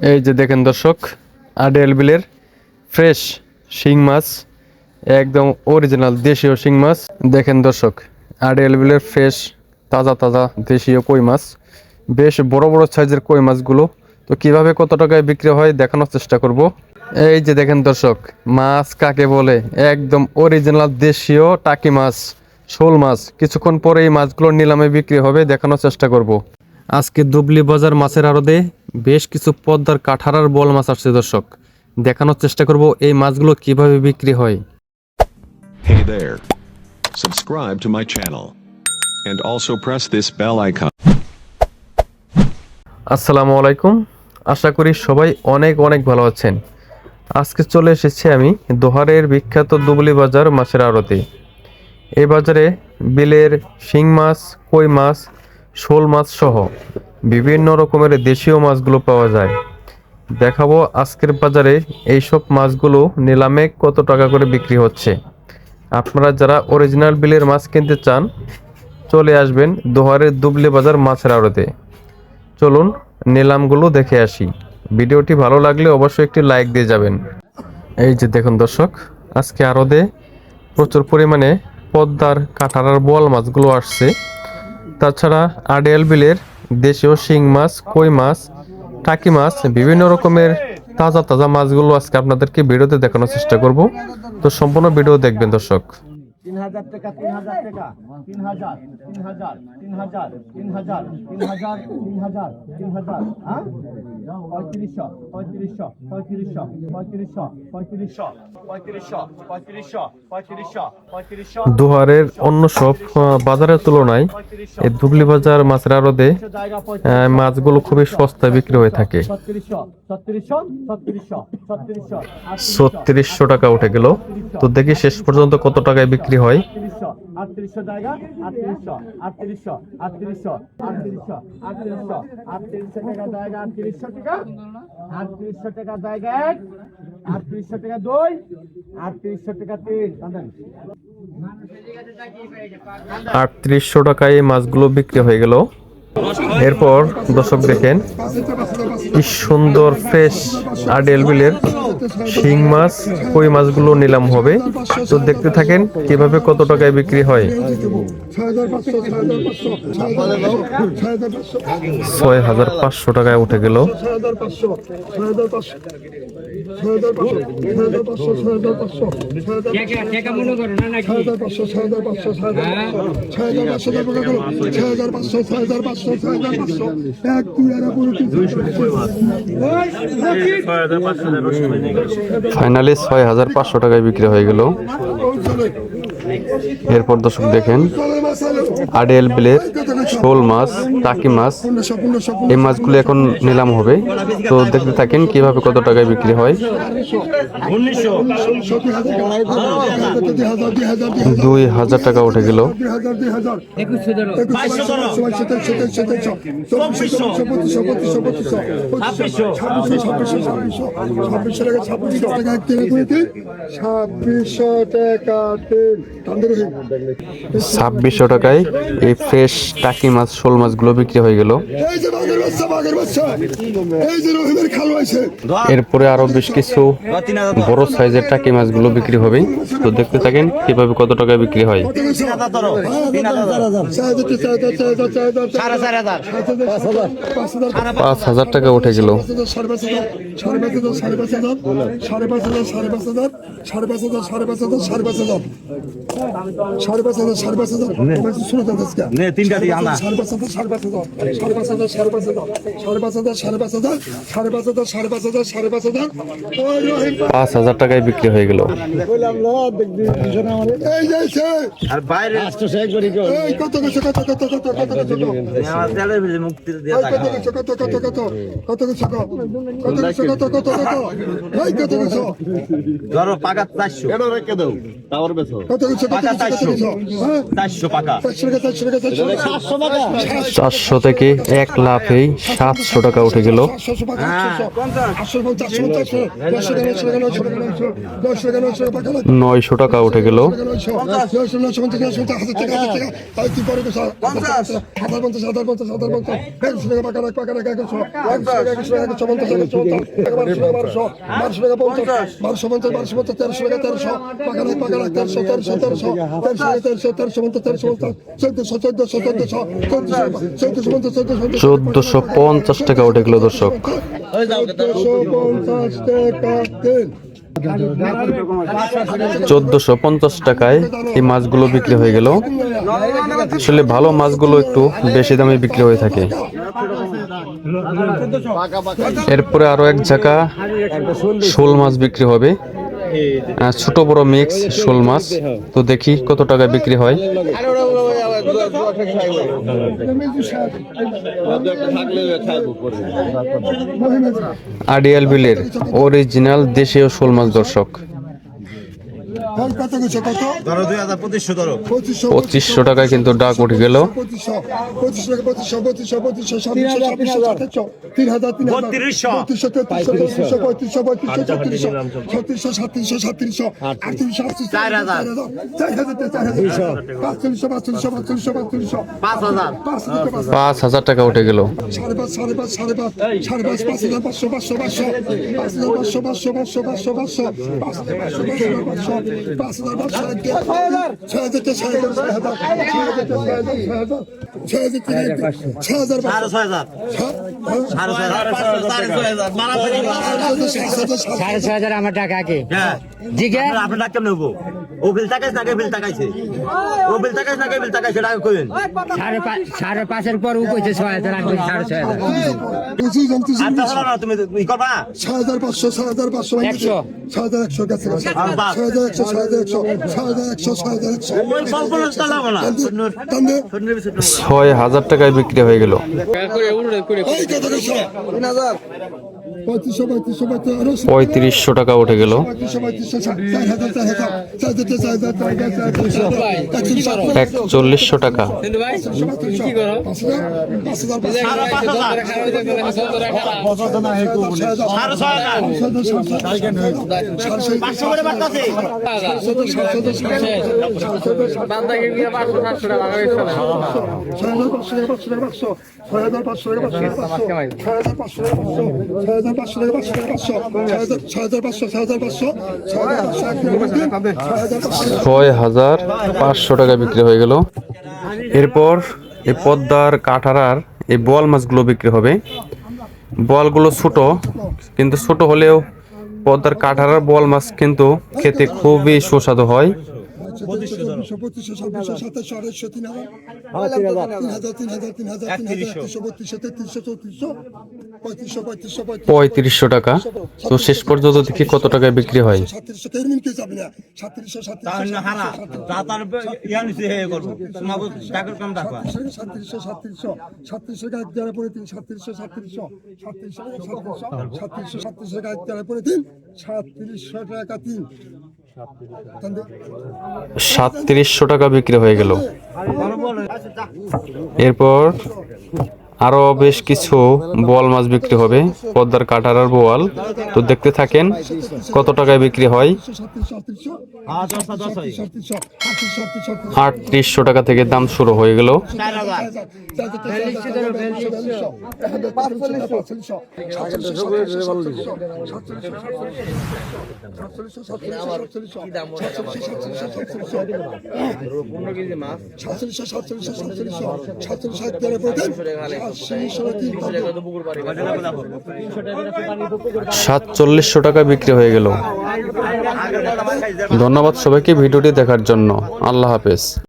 এই যে দেখেন দর্শক, আড়িয়াল বিলের ফ্রেশ শিং মাছ, একদম অরিজিনাল দেশীয় শিং মাছ। দেখেন দর্শক, আড়িয়াল বিলের ফ্রেশ তাজা তাজা দেশীয় কই মাছ, বেশ বড় বড় সাইজের কই মাছগুলো। তো কিভাবে কত টাকায় বিক্রি হয় দেখানোর চেষ্টা করব। এই যে দেখেন দর্শক, মাছ কাকে বলে, একদম অরিজিনাল দেশীয় টাকি মাছ, শোল মাছ। কিছুক্ষণ পরে এই মাছগুলো নিলামে বিক্রি হবে, দেখানোর চেষ্টা করব। আজকে দুবলি বাজার মাছের আড়তে বেশ কিছু পদ্মার কাঠারার বল মাছ আসছে দর্শক, দেখানোর চেষ্টা করব এই মাছগুলো কিভাবে বিক্রি হয়। Hey there. Subscribe to my channel. And also press this bell icon. আসসালামু আলাইকুম, আশা করি সবাই অনেক অনেক ভালো আছেন। আজকে চলে এসেছি আমি দোহারের বিখ্যাত দুবলি বাজার মাছের আড়তে। এই বাজারে বিলের শিং মাছ, কই মাছ, শোল মাছ সহ বিভিন্ন রকমের দেশীয় মাছগুলো পাওয়া যায়। দেখাবো আজকের বাজারে এইসব মাছগুলো নিলামে কত টাকা করে বিক্রি হচ্ছে। আপনারা যারা অরিজিনাল বিলের মাছ কিনতে চান, চলে আসবেন দোহারের দুবলি বাজার মাছের আড়তে। চলুন নিলামগুলো দেখে আসি। ভিডিওটি ভালো লাগলে অবশ্যই একটি লাইক দিয়ে যাবেন। এই যে দেখুন দর্শক, আজকে আড়তে প্রচুর পরিমাণে পদ্মার কাঁঠারার বোয়াল মাছগুলো আসছে। তাছাড়া আড়িয়াল বিলের দেশীয় শিং মাছ, কই মাছ, টাকি মাছ, বিভিন্ন রকমের তাজা তাজা মাছগুলো আজকে আপনাদেরকে ভিডিওতে দেখানোর চেষ্টা করব। তো সম্পূর্ণ ভিডিও দেখবেন দর্শক। 3000 টাকা, 3000 টাকা, 3000, 3000, 3000, 3000, 3000, 3000, 3000, হ্যাঁ? 3500, 3500, 3500, 3500, 3500, 3500, 3500, 3500, 3500। দোহারের অন্য সব বাজারের তুলনায় এই দুবলি বাজার মাছের আড়তে মাছগুলো খুবই সস্তায় বিক্রি হয়ে থাকে। 3600 টাকা উঠে গেল। তো দেখি শেষ পর্যন্ত কত টাকায় বিক্রি হয়। 3800 জায়গা, 3800, 3800, 3800, 3800, 3800, 3800 টাকা জায়গা, 3800 টাকা, 3800 টাকা জায়গা, 3800 টাকা 2, 3800 টাকা 3, 3800 টাকায় এই মাছগুলো বিক্রি হয়ে গেল। এরপর দর্শক দেখেন কি সুন্দর ফ্রেশ আড়িয়াল বিলের শিং মাছ, কই মাছগুলো নিলাম হবে। তো দেখতে থাকেন কিভাবে কত টাকায় বিক্রি হয়। 6500 টাকায় উঠে গেল। 6500 টাকায় বিক্রি হয়ে গেল। এরপর দর্শক দেখেন আড়িয়াল বিলের শোল মাছ, টাকি মাছ, এই মাছগুলো এখন নিলাম হবে। তো দেখতে থাকেন কিভাবে কত টাকায় বিক্রি হয়। 2000 টাকা উঠে গেল। 2600 টাকায় এই ফ্রেশ টাকি মাছ, শোল মাছগুলো বিক্রি হয়ে গেল। এরপরে আরো বেশ কিছু বড় সাইজের টাকি মাছগুলো বিক্রি হবে। তো দেখতে থাকেন কিভাবে কত টাকায় বিক্রি হয়। 5000 টাকা উঠে গেল। 5000 টাকায় বিক্রি হয়ে গেল। পাকা 400 পাকা 400 থেকে 1 লাফেই 700 টাকা উঠে গেল। 900 টাকা উঠে গেল। 1450 টাকা উঠে গেল দর্শক। 1450 টাকায় এই মাছগুলো বিক্রি হয়ে গেল। আসলে ভালো মাছগুলো একটু বেশি দামে বিক্রি হয়ে থাকে। এরপরে আরো এক জায়গা শোল মাছ বিক্রি হবে, ছোট বড় মিক্স শোল মাছ। তো দেখি কত টাকা বিক্রি হয়। আড়িয়াল বিলের অরিজিনাল দেশীয় শোল মাছ দর্শক। 2500 টাকায় কিন্তু ডাক উঠে গেল। 5000 টাকা উঠে গেল। 6,500 আমার টাকা কে জিগে আপনার টাকা নেবো। ও বিল টাকাইছে নাকি বিল টাকাইছে? ও বিল টাকাইছে নাকি বিল টাকাইছে? টাকা কইবেন 5.5 পর ও কইছে 6,000 আমি 6,500 আচ্ছা হলো না, তুমি ই করবা 6,500 6,100 গেছে 6,100 ওই বলবো না না 6000 টাকায় বিক্রি হয়ে গেল। 3500 টাকা উঠে গেল। 4100 টাকা। 6500 টাকা বিক্রি হয়ে গেল। এরপর এই পদ্মার কাঁঠারার এই বোয়াল মাছগুলো বিক্রি হবে। বোয়ালগুলো ছোট, কিন্তু ছোট হলেও পদ্মার কাঁঠারার বোয়াল মাছ কিন্তু খেতে খুবই সুস্বাদু হয়। 3500 টাকা। তো শেষ পর্যন্ত দেখি কত টাকায় বিক্রি হয়। 3700 টাকা বিক্রি হয়ে গেল। এরপর আরো বেশ কিছু বোয়াল মাছ বিক্রি হবে, পদ্মার কাঁঠারার বোয়াল। তো দেখতে থাকেন কত টাকায় বিক্রি হয়। 3800 টাকা থেকে দাম শুরু হয়ে গেল। 4700 টাকা বিক্রি হয়ে গেল। ধন্যবাদ সবাইকে ভিডিওটি দেখার জন্য। আল্লাহ হাফেজ।